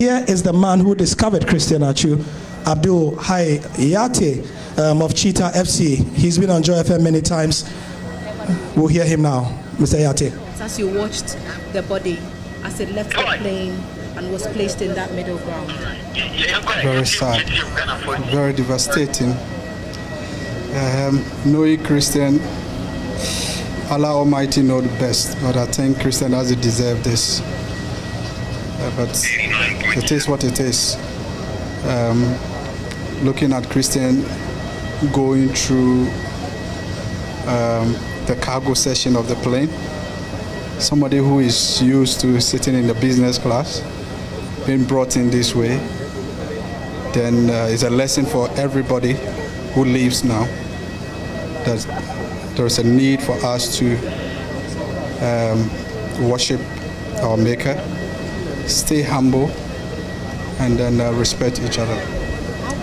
Here is the man who discovered Christian Atsu, Abdul-Hayye of Cheetah FC. He's been on Joy FM many times. We'll hear him now. Mr. Yate. As you watched the body as it left the plane and was placed in that middle ground. Very sad, very devastating. Knowing Christian, Allah Almighty knows the best, but I think Christian doesn't deserve this. But it is what it is. Looking at Christian going through the cargo section of the plane, somebody who is used to sitting in the business class, being brought in this way, then it's a lesson for everybody who lives now, that there is a need for us to worship our Maker, stay humble, and then respect each other.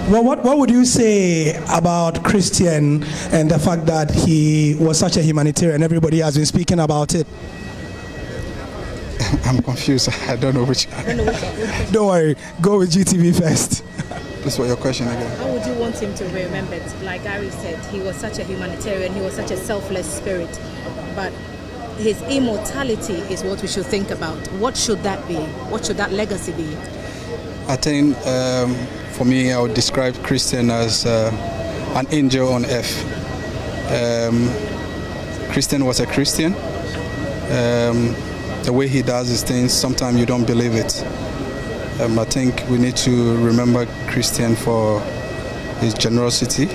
Well, what would you say about Christian and the fact that he was such a humanitarian? Everybody has been speaking about it. I'm confused. I don't know which. Don't worry. Go with GTV first. Please, what your question again? How would you want him to be remembered? Like Gary said, he was such a humanitarian. He was such a selfless spirit. But his immortality is what we should think about. What should that be? What should that legacy be? I think for me, I would describe Christian as an angel on earth. Christian was a Christian. The way he does his things, sometimes you don't believe it. I think we need to remember Christian for his generosity,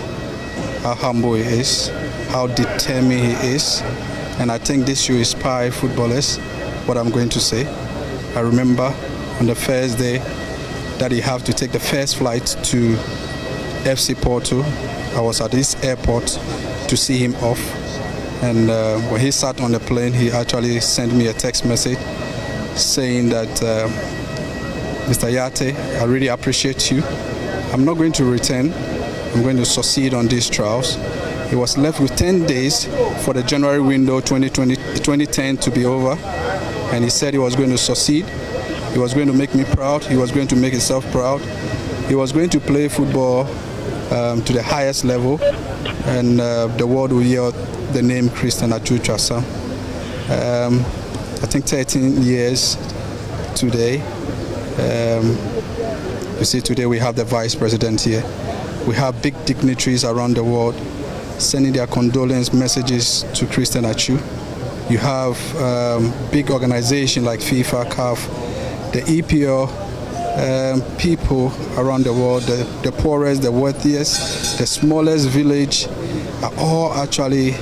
how humble he is, how determined he is. And I think this should inspire footballers, what I'm going to say. I remember on the first day that he had to take the first flight to FC Porto. I was at this airport to see him off. And when he sat on the plane, he actually sent me a text message saying that, Mr. Yate, I really appreciate you. I'm not going to return. I'm going to succeed on these trials. He was left with 10 days for the January window 2010 to be over. And he said he was going to succeed. He was going to make me proud. He was going to make himself proud. He was going to play football to the highest level. And the world will hear the name Christian Atsu. I think 13 years today. You see, today we have the vice president here. We have big dignitaries around the world sending their condolence messages to Christian Atsu. You have big organizations like FIFA, CAF, the EPL, people around the world, the poorest, the wealthiest, the smallest village, are all actually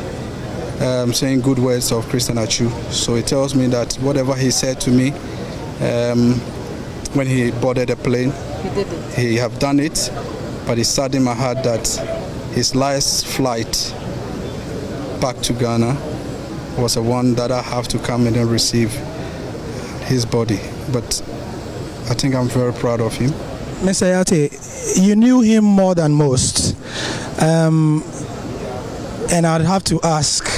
saying good words of Christian Atsu. So it tells me that whatever he said to me when he boarded the plane, he have done it, but it saddened my heart that his last flight back to Ghana was the one that I have to come in and receive his body. But I think I'm very proud of him. Mr. Yate, you knew him more than most. And I'd have to ask,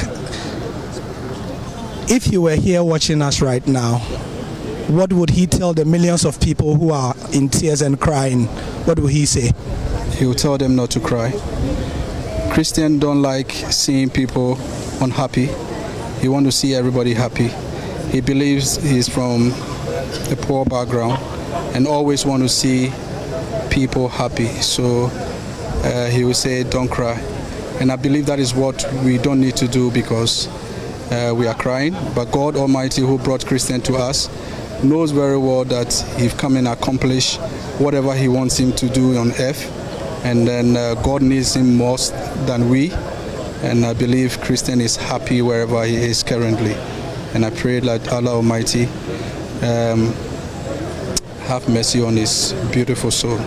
if he were here watching us right now, what would he tell the millions of people who are in tears and crying? What would he say? He will tell them not to cry. Christians don't like seeing people unhappy. He wants to see everybody happy. He believes he's from a poor background and always want to see people happy. So he will say, don't cry. And I believe that is what we don't need to do, because we are crying. But God Almighty, who brought Christian to us, knows very well that he's come and accomplish whatever he wants him to do on earth. And then God needs him more than we. And I believe Christian is happy wherever he is currently. And I pray that Allah Almighty have mercy on his beautiful soul.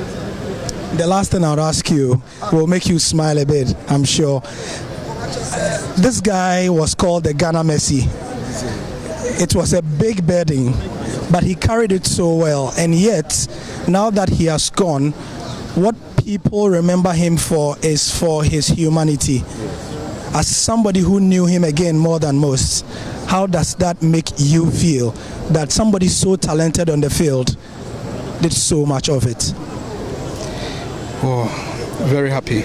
The last thing I'll ask you will make you smile a bit, I'm sure. This guy was called the Ghana Messi. It was a big burden, but he carried it so well. And yet, now that he has gone, what people remember him for is for his humanity. As somebody who knew him again more than most, how does that make you feel, that somebody so talented on the field did so much of it? Oh, very happy.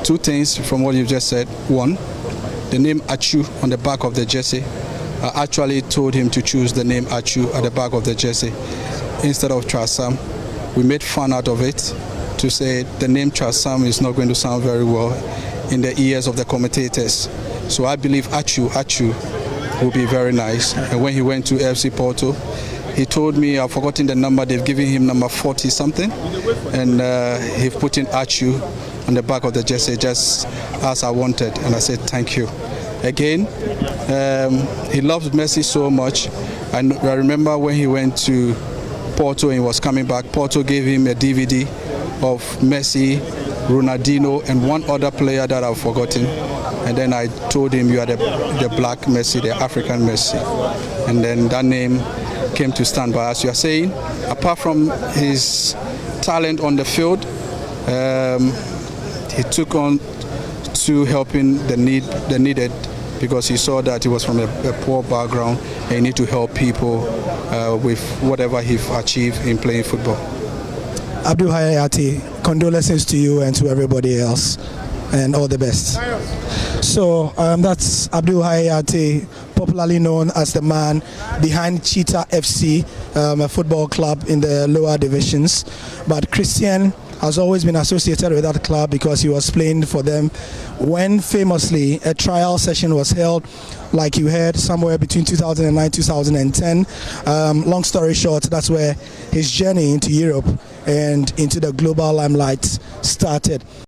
Two things from what you just said. One, the name Atsu on the back of the jersey. I actually told him to choose the name Atsu at the back of the jersey instead of Trasam. We made fun out of it to say the name Trasam is not going to sound very well in the ears of the commentators. So I believe Atsu will be very nice. And when he went to FC Porto, he told me, I've forgotten the number, they've given him number 40 something, and he put in Atsu on the back of the jersey just as I wanted, and I said thank you. Again, he loves Messi so much. And I remember when he went to Porto and he was coming back, Porto gave him a DVD of Messi, Ronaldinho, and one other player that I've forgotten. And then I told him, you are the black Messi, the African Messi. And then that name came to stand by. As you are saying, apart from his talent on the field, he took on to helping the needed, because he saw that he was from a poor background and he need to help people with whatever he achieved in playing football. Abdul-Hayye, condolences to you and to everybody else, and all the best. So that's Abdul-Hayye, popularly known as the man behind Cheetah FC, a football club in the lower divisions. But Christian has always been associated with that club because he was playing for them when famously a trial session was held, like you heard, somewhere between 2009 2010. Long story short, that's where his journey into Europe and into the global limelight started.